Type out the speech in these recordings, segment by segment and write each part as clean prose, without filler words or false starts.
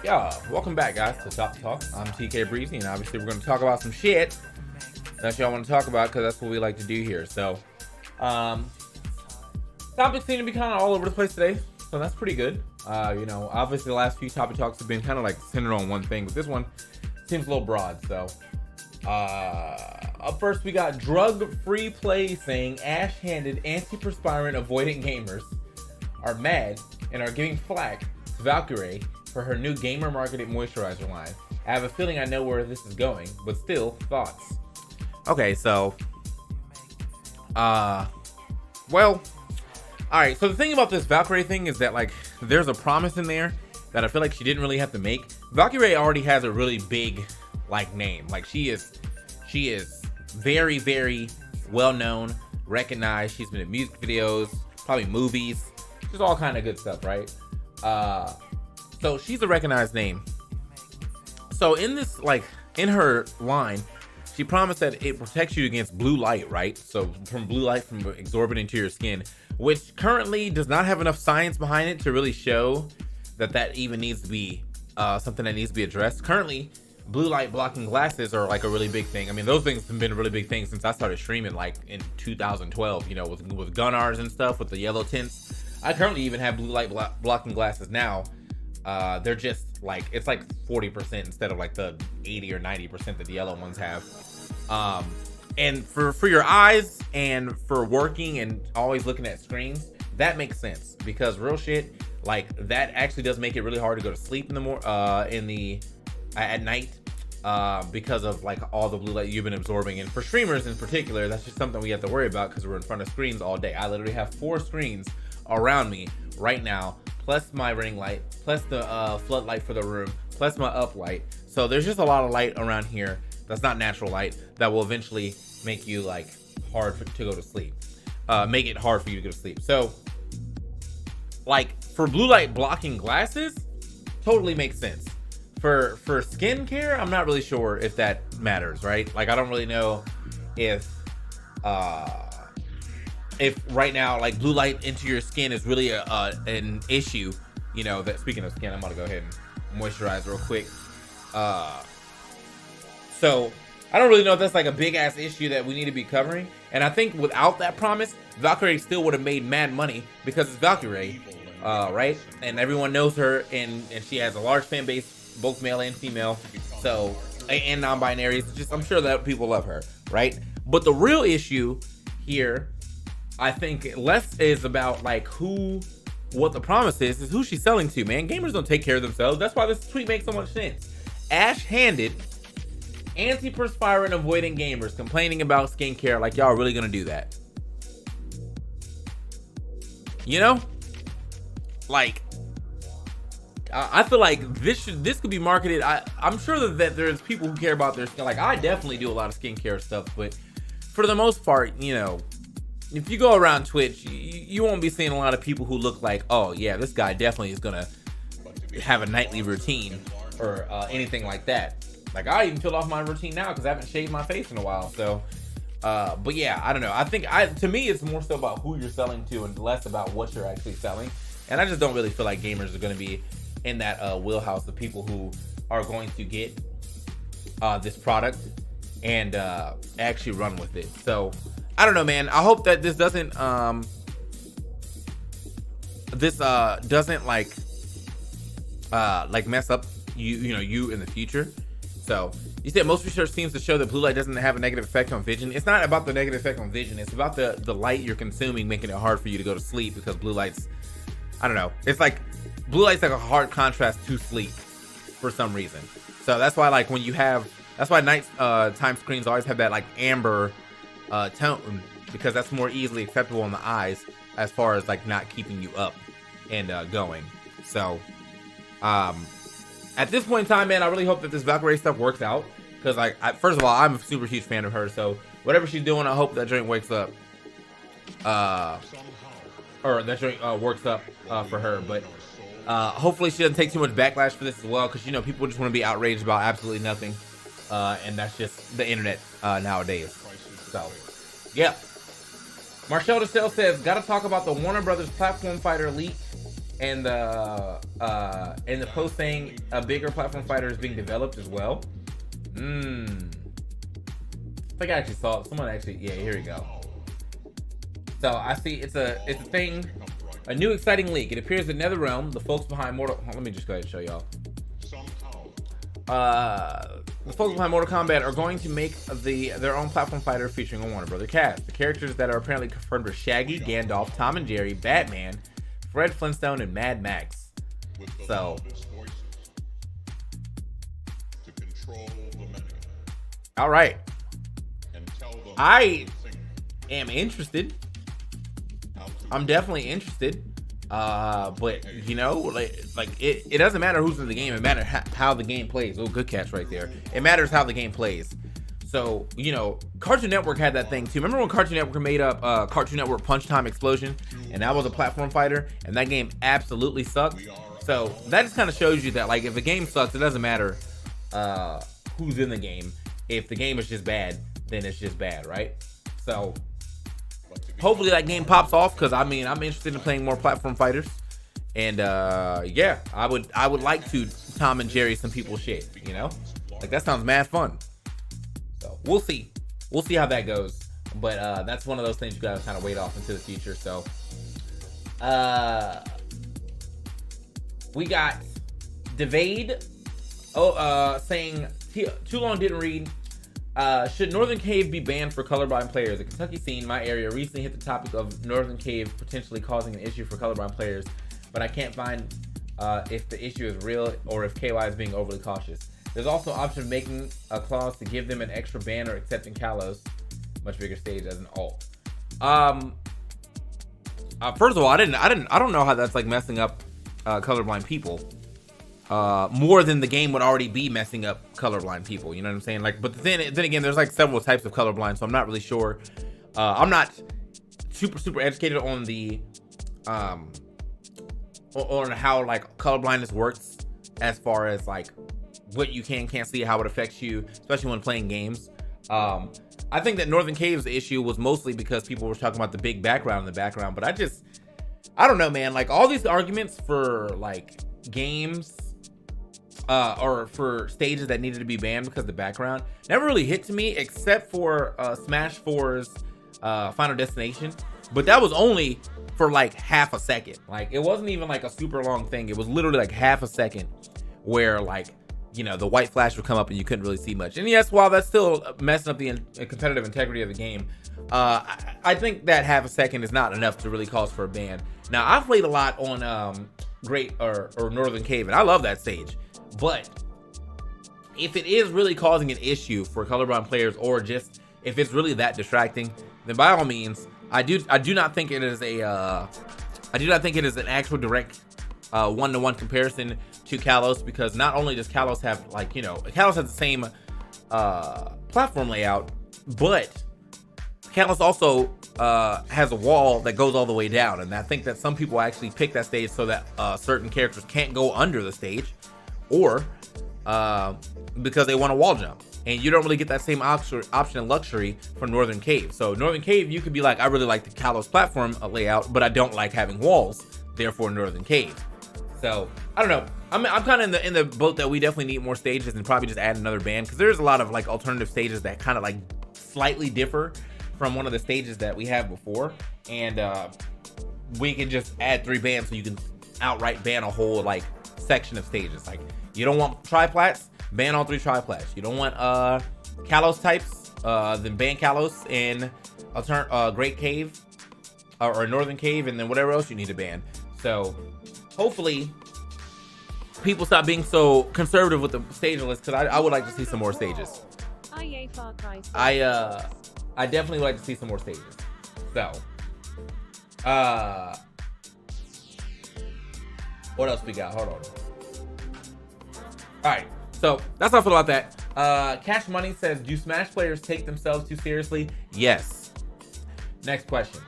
Yeah, welcome back, guys, to Top Talk. I'm TK Breezy, and obviously we're going to talk about some shit that y'all want to talk about because that's what we like to do here. So, topics seem to be kind of all over the place today, so that's pretty good. Obviously the last few topic talks have been kind of like centered on one thing, but this one seems a little broad. So, up first we got drug-free play saying ash-handed antiperspirant avoidant gamers are mad and are giving flack to Valkyrae for her new gamer marketed moisturizer line. I have a feeling I know where this is going, but still, thoughts. Okay, so, alright, so the thing about this Valkyrae thing is that, like, there's a promise in there that I feel like she didn't really have to make. Valkyrae already has a really big, like, name. Like, she is very, very well known, recognized. She's been in music videos, probably movies, just all kind of good stuff, right? So she's a recognized name. So in this, like, in her line, she promised that it protects you against blue light, right? So from blue light from absorbing into your skin, which currently does not have enough science behind it to really show that even needs to be something that needs to be addressed. Currently, blue light blocking glasses are like a really big thing. I mean, those things have been a really big thing since I started streaming, like in 2012, you know, with Gunnars and stuff, with the yellow tints. I currently even have blue light blocking glasses now. They're just like, it's like 40% instead of like the 80 or 90% that the yellow ones have. And for your eyes and for working and always looking at screens, that makes sense, because real shit, like, that actually does make it really hard to go to sleep at night, because of like all the blue light you've been absorbing. And for streamers in particular, that's just something we have to worry about because we're in front of screens all day. I literally have 4 screens around me right now, plus my ring light, plus the floodlight for the room, plus my up light. So there's just a lot of light around here that's not natural light that will eventually make you like to go to sleep, make it hard for you to go to sleep. So like for blue light blocking glasses, totally makes sense. For skincare, I'm not really sure if that matters, right? Like, I don't really know if right now, like, blue light into your skin is really an issue. You know, that speaking of skin, I'm gonna go ahead and moisturize real quick. So I don't really know if that's like a big ass issue that we need to be covering. And I think without that promise, Valkyrae still would have made mad money because it's Valkyrae, right? And everyone knows her, and she has a large fan base, both male and female, so, and non-binaries. Just, I'm sure that people love her, right? But the real issue here, I think, less is about like what the promise is who she's selling to, man. Gamers don't take care of themselves. That's why this tweet makes so much sense. Ash-handed antiperspirant avoiding gamers complaining about skincare. Like, y'all really gonna do that? You know, like, I feel like this could be marketed. I'm sure that there's people who care about their skin. Like, I definitely do a lot of skincare stuff, but for the most part, you know, if you go around Twitch, you won't be seeing a lot of people who look like, oh yeah, this guy definitely is gonna have a nightly routine or anything like that. Like, I even filled off my routine now because I haven't shaved my face in a while. So, but yeah, I don't know. I think to me, it's more so about who you're selling to and less about what you're actually selling. And I just don't really feel like gamers are going to be in that wheelhouse of people who are going to get this product and actually run with it. So I don't know, man. I hope that this doesn't like mess up you in the future. So you said most research seems to show that blue light doesn't have a negative effect on vision. It's not about the negative effect on vision. It's about the light you're consuming making it hard for you to go to sleep, because blue light's, I don't know. It's like blue light's like a hard contrast to sleep for some reason. So that's why, like, that's why night time screens always have that like amber tone, because that's more easily acceptable on the eyes as far as like not keeping you up and going. So at this point in time, man, I really hope that this Valkyrae stuff works out, because like, first of all, I'm a super huge fan of her, so whatever she's doing, I hope that joint wakes up, or that joint works up for her. But hopefully she doesn't take too much backlash for this as well, because, you know, people just want to be outraged about absolutely nothing, and that's just the internet nowadays. So yeah, Marcel Destel says, gotta talk about the Warner Brothers platform fighter leak and the post saying a bigger platform fighter is being developed as well. I think I actually saw it. Someone actually, yeah, here we go. So I see it's a thing, a new exciting leak. It appears that NetherRealm, the folks behind let me just go ahead and show y'all. The folks behind Mortal Kombat are going to make their own platform fighter featuring a Warner Brother cast. The characters that are apparently confirmed are Shaggy, Gandalf, Tom and Jerry, Batman, Fred Flintstone, and Mad Max. So, all right, I am interested. I'm definitely interested. But you know, like it doesn't matter who's in the game. It matters how the game plays. Oh, good catch right there. It matters how the game plays. So, you know, Cartoon Network had that thing too. Remember when Cartoon Network made up Cartoon Network Punch Time Explosion, and that was a platform fighter, and that game absolutely sucked. So that just kind of shows you that, like, if a game sucks, it doesn't matter who's in the game. If the game is just bad, then it's just bad, right? So hopefully that game pops off, because I mean, I'm interested in playing more platform fighters, and yeah, I would like to Tom and Jerry some people's shit, you know, like that sounds mad fun. So we'll see how that goes, but that's one of those things you gotta kind of wait off into the future. So we got Devade saying too long didn't read. Should Northern Cave be banned for colorblind players? The Kentucky scene, my area, recently hit the topic of Northern Cave potentially causing an issue for colorblind players, but I can't find if the issue is real or if KY is being overly cautious. There's also an option of making a clause to give them an extra ban or accepting Kalos, much bigger stage, as an alt. First of all, I don't know how that's like messing up colorblind people. More than the game would already be messing up colorblind people, you know what I'm saying? Like, but then again, there's like several types of colorblind, so I'm not really sure. I'm not super educated on the on how like colorblindness works, as far as like what you can't see, how it affects you, especially when playing games. I think that Northern Cave's issue was mostly because people were talking about the big background in the background, but I don't know, man. Like, all these arguments for like games or for stages that needed to be banned because of the background never really hit to me, except for Smash 4's Final Destination, but that was only for like half a second. Like, it wasn't even like a super long thing. It was literally like half a second where, like, you know, the white flash would come up and you couldn't really see much. And yes, while that's still messing up the competitive integrity of the game, I think that half a second is not enough to really cause for a ban. Now, I've played a lot on Great or Northern Cave, and I love that stage. But if it is really causing an issue for colorblind players, or just if it's really that distracting, then by all means, I do not think it is an actual direct one-to-one comparison to Kalos, because not only does Kalos have, like, you know, Kalos has the same platform layout, but Kalos also has a wall that goes all the way down, and I think that some people actually pick that stage so that certain characters can't go under the stage, or because they want a wall jump, and you don't really get that same option and luxury from Northern Cave. So Northern Cave, you could be like, I really like the Kalos platform layout, but I don't like having walls, therefore Northern Cave. So I don't know. I'm kind of in the boat that we definitely need more stages, and probably just add another band, because there's a lot of like alternative stages that kind of like slightly differ from one of the stages that we have before, and we can just add 3 bands so you can outright ban a whole like section of stages. Like, you don't want triplats, ban all 3 triplats. You don't want Kalos types, then ban Kalos in Great Cave or Northern Cave, and then whatever else you need to ban. So hopefully people stop being so conservative with the stage list, because I would like to see some more stages. I definitely would like to see some more stages. So what else we got? Hold on. All right, so that's all I feel about that. Cash Money says, do Smash players take themselves too seriously? Yes. Next question.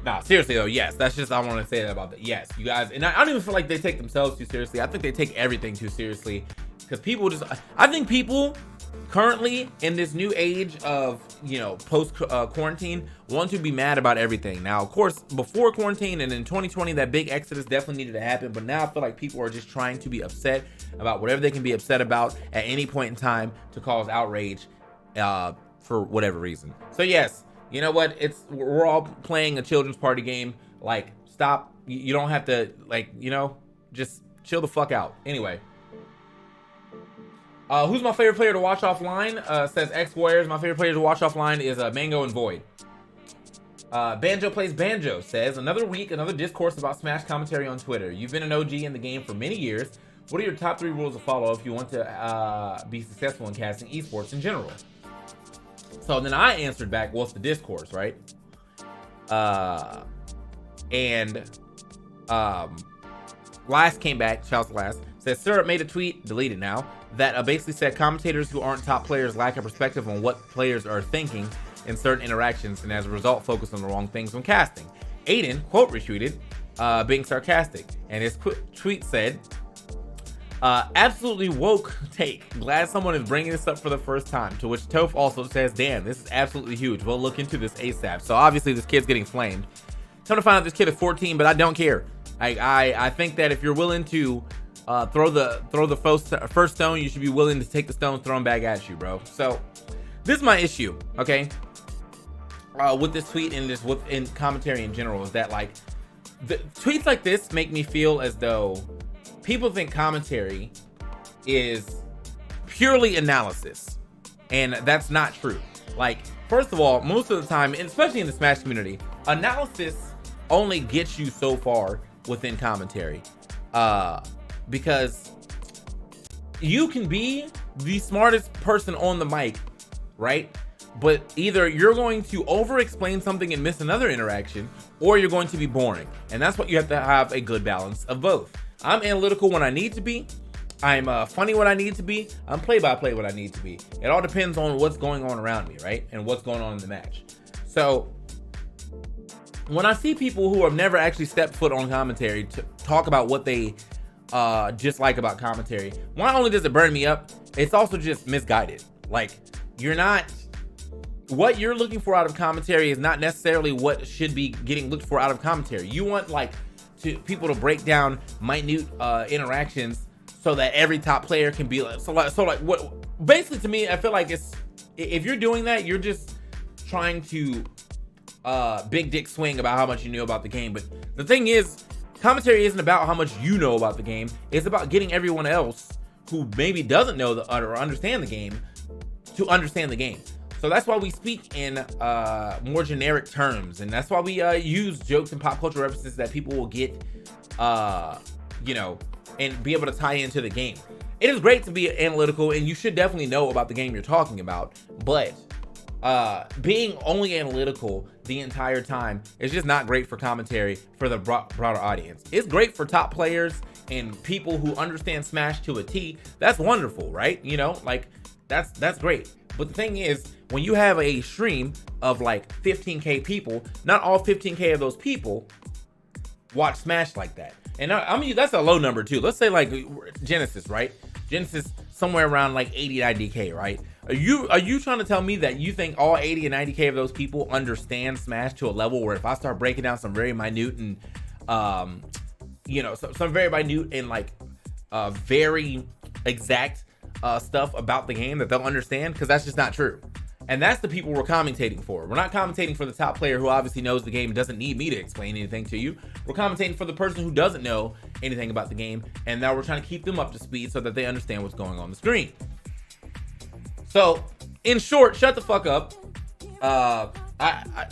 Nah, seriously though, yes. That's just, I want to say that about that. Yes, you guys, and I don't even feel like they take themselves too seriously. I think they take everything too seriously, because people just, I think people currently in this new age of, you know, post quarantine, want to be mad about everything. Now, of course, before quarantine and in 2020, that big exodus definitely needed to happen. But now I feel like people are just trying to be upset about whatever they can be upset about at any point in time to cause outrage for whatever reason. So yes, you know what? We're all playing a children's party game. Like, stop. You don't have to, like, you know, just chill the fuck out. Anyway. Who's my favorite player to watch offline? Says X Warriors. My favorite player to watch offline is Mango and Void. Banjo Plays Banjo says, another week, another discourse about Smash commentary on Twitter. You've been an OG in the game for many years. What are your top 3 rules to follow if you want to be successful in casting esports in general? So then I answered back, what's the discourse, right? Last came back, shouts to Last, says Syrup made a tweet, deleted now, that basically said commentators who aren't top players lack a perspective on what players are thinking in certain interactions, and as a result focus on the wrong things when casting. Aiden quote retweeted, being sarcastic, and his tweet said, absolutely woke take. Glad someone is bringing this up for the first time. To which Toph also says, damn, this is absolutely huge. We'll look into this ASAP. So obviously this kid's getting flamed. Come to find out this kid is 14, but I don't care. I think that if you're willing to throw the first stone, you should be willing to take the stone thrown back at you, bro. So this is my issue, okay? With this tweet and just in commentary in general is that, like, the tweets like this make me feel as though people think commentary is purely analysis, and that's not true. Like, first of all, most of the time, and especially in the Smash community, analysis only gets you so far within commentary, because you can be the smartest person on the mic, right? But either you're going to over explain something and miss another interaction, or you're going to be boring, and that's what you have to have, a good balance of both. I'm analytical when I need to be. I'm funny when I need to be. I'm play-by-play when I need to be. It all depends on what's going on around me, right? And what's going on in the match. So when I see people who have never actually stepped foot on commentary to talk about what they dislike about commentary, not only does it burn me up, it's also just misguided. Like, what you're looking for out of commentary is not necessarily what should be getting looked for out of commentary. You want, like, people to break down minute interactions so that every top player can be like, so like what basically, to me, I feel like if you're doing that, you're just trying to big dick swing about how much you know about the game. But the thing is, commentary isn't about how much you know about the game. It's about getting everyone else who maybe doesn't know or understand the game to understand the game. So that's why we speak in more generic terms, and that's why we use jokes and pop culture references that people will get, you know, and be able to tie into the game. It is great to be analytical, and you should definitely know about the game you're talking about, but being only analytical the entire time is just not great for commentary for the broader audience. It's great for top players and people who understand Smash to a T. That's wonderful, right? You know, like, that's great. But the thing is, when you have a stream of like 15K people, not all 15K of those people watch Smash like that. And I mean, that's a low number too. Let's say like Genesis, right? Genesis somewhere around like 80, 90K, right? Are you trying to tell me that you think all 80 and 90K of those people understand Smash to a level where if I start breaking down some very minute and, you know, some very minute and like very exact stuff about the game that they'll understand? Because that's just not true. And that's the people we're commentating for. We're not commentating for the top player who obviously knows the game and doesn't need me to explain anything to you. We're commentating for the person who doesn't know anything about the game, and now we're trying to keep them up to speed so that they understand what's going on the screen. So, in short, shut the fuck up. I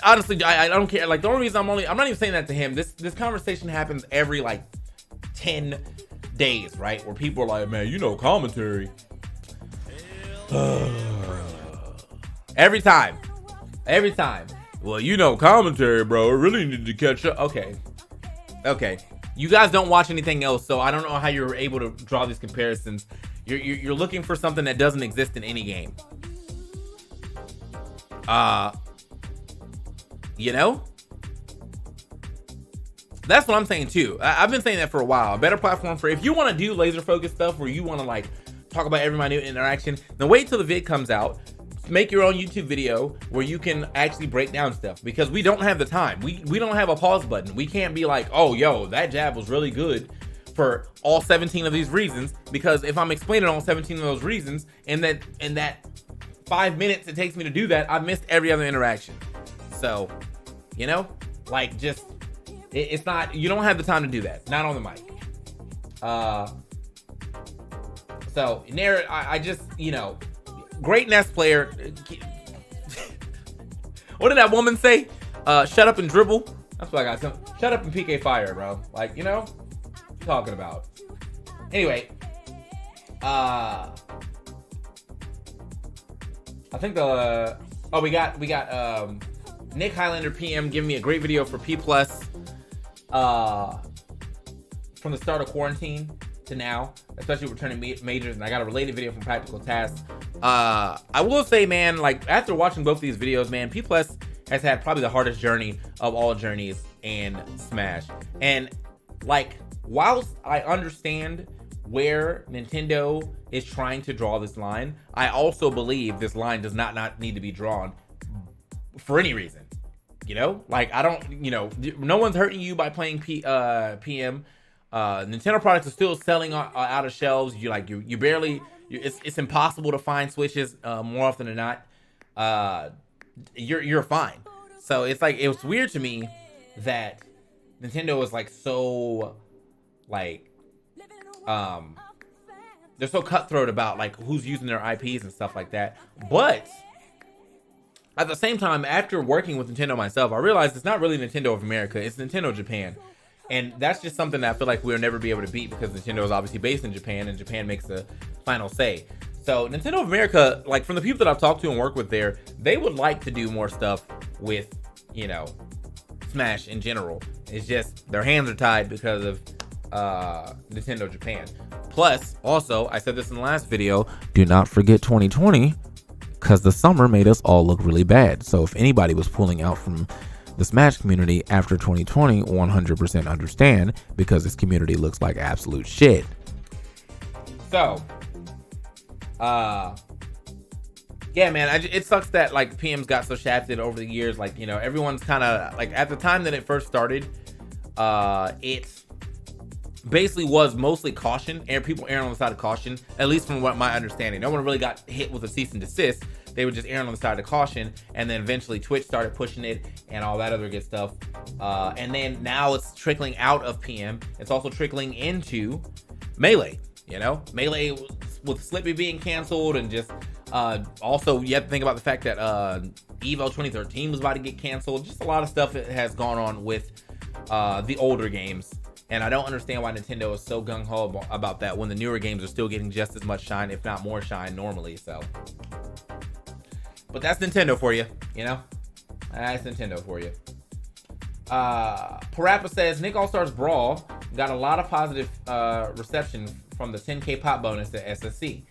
honestly, I don't care. Like, the only reason I'm not even saying that to him. This conversation happens every like 10 days, right? Where people are like, man, you know commentary. Every time. Well, you know commentary, bro. I really need to catch up. Okay. You guys don't watch anything else, so I don't know how you're able to draw these comparisons. You're looking for something that doesn't exist in any game. You know? That's what I'm saying too. I've been saying that for a while. A better platform for if you want to do laser focused stuff where you want to like talk about every minute interaction. Then wait till the vid comes out. Make your own YouTube video where you can actually break down stuff, because we don't have the time. We don't have a pause button. We can't be like, oh, yo, that jab was really good for all 17 of these reasons, because if I'm explaining all 17 of those reasons in that 5 minutes it takes me to do that, I've missed every other interaction. So, you know, like, just it's not, you don't have the time to do that, not on the mic. So I just, you know, great Nest player. What did that woman say? Shut up and dribble. That's what I got. Shut up and PK fire, bro. Like, you know, what you talking about. Anyway, I think we got Nick Highlander PM giving me a great video for P plus from the start of quarantine to now, especially returning majors, and I got a related video from Practical Tasks. I will say, man, like, after watching both these videos, man, P plus has had probably the hardest journey of all journeys in Smash. And like, whilst I understand where Nintendo is trying to draw this line, I also believe this line does not need to be drawn for any reason. You know, like, I don't, you know, no one's hurting you by playing PM. Nintendo products are still selling out of shelves. You barely, it's impossible to find Switches more often than not. You're fine. So it's like, it was weird to me that Nintendo was like so, like, they're so cutthroat about like who's using their IPs and stuff like that. But at the same time, after working with Nintendo myself, I realized it's not really Nintendo of America, it's Nintendo Japan. And that's just something that I feel like we'll never be able to beat, because Nintendo is obviously based in Japan, and Japan makes the final say. So Nintendo of America, like, from the people that I've talked to and worked with there, they would like to do more stuff with, you know, Smash in general. It's just their hands are tied because of Nintendo Japan. Plus, also, I said this in the last video, do not forget 2020, because the summer made us all look really bad. So if anybody was pulling out from the Smash community after 2020, 100% understand, because this community looks like absolute shit. So, yeah, man, it sucks that like PM's got so shafted over the years. Like, you know, everyone's kind of like, at the time that it first started, it basically was mostly caution, and people erring on the side of caution, at least from what my understanding. No one really got hit with a cease and desist. They were just erring on the side of caution, and then eventually Twitch started pushing it and all that other good stuff. And then now it's trickling out of PM. It's also trickling into Melee, you know? Melee with Slippy being canceled, and just also you have to think about the fact that Evo 2013 was about to get canceled. Just a lot of stuff that has gone on with the older games. And I don't understand why Nintendo is so gung-ho about that when the newer games are still getting just as much shine, if not more shine normally, so. But that's Nintendo for you, you know? That's Nintendo for you. Parappa says, Nick All-Stars Brawl got a lot of positive reception from the 10K pop bonus at SSC,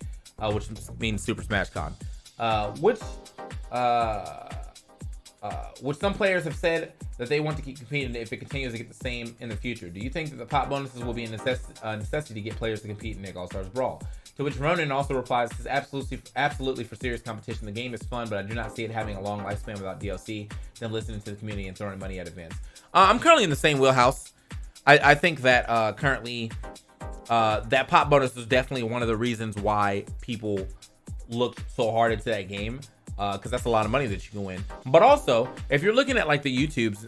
which means Super Smash Con, which some players have said that they want to keep competing if it continues to get the same in the future. Do you think that the pop bonuses will be a necessity to get players to compete in Nick All-Stars Brawl? To which Ronan also replies, this is absolutely for serious competition. The game is fun, but I do not see it having a long lifespan without DLC, then listening to the community and throwing money at events. I'm currently in the same wheelhouse. I think that currently that pop bonus is definitely one of the reasons why people looked so hard into that game, because that's a lot of money that you can win. But also, if you're looking at like the YouTube's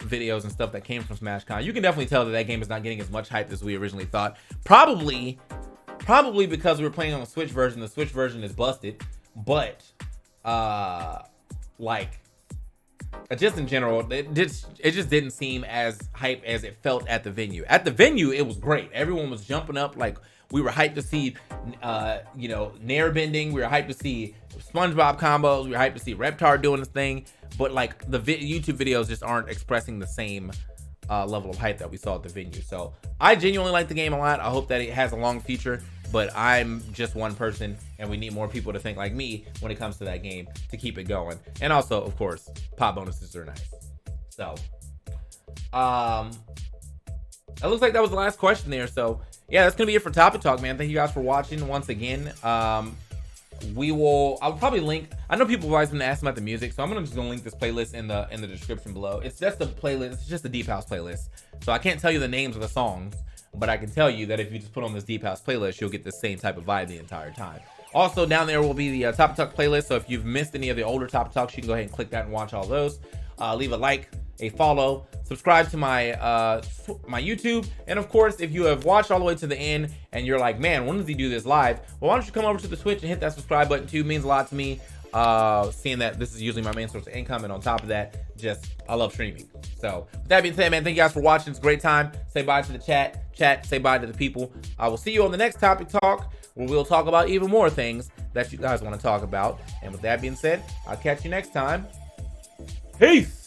videos and stuff that came from SmashCon, you can definitely tell that that game is not getting as much hype as we originally thought. Probably because we were playing on the Switch version. The Switch version is busted, but like, just in general, it just didn't seem as hype as it felt at the venue. At the venue, it was great. Everyone was jumping up. Like, we were hyped to see, you know, Nair bending. We were hyped to see SpongeBob combos. We were hyped to see Reptar doing his thing. But like, the YouTube videos just aren't expressing the same level of hype that we saw at the venue. So I genuinely like the game a lot. I hope that it has a long future, but I'm just one person, and we need more people to think like me when it comes to that game to keep it going. And also, of course, pop bonuses are nice. So it looks like that was the last question there. So yeah, that's gonna be it for Topic Talk, man. Thank you guys for watching once again. I'll probably link. I know people have always been asking about the music, so I'm just gonna link this playlist in the description below. It's just a playlist. It's just a deep house playlist. So I can't tell you the names of the songs, but I can tell you that if you just put on this deep house playlist, you'll get the same type of vibe the entire time. Also, down there will be the Topic Talk playlist. So if you've missed any of the older Topic Talks, you can go ahead and click that and watch all those. Leave a like, a follow, subscribe to my my YouTube, and of course, if you have watched all the way to the end and you're like, man, when does he do this live? Well, why don't you come over to the Twitch and hit that subscribe button too? It means a lot to me. Seeing that this is usually my main source of income, and on top of that, I love streaming. So with that being said, man, thank you guys for watching. It's a great time. Say bye to the chat, say bye to the people. I will see you on the next Topic Talk, where we'll talk about even more things that you guys want to talk about. And with that being said, I'll catch you next time. Peace.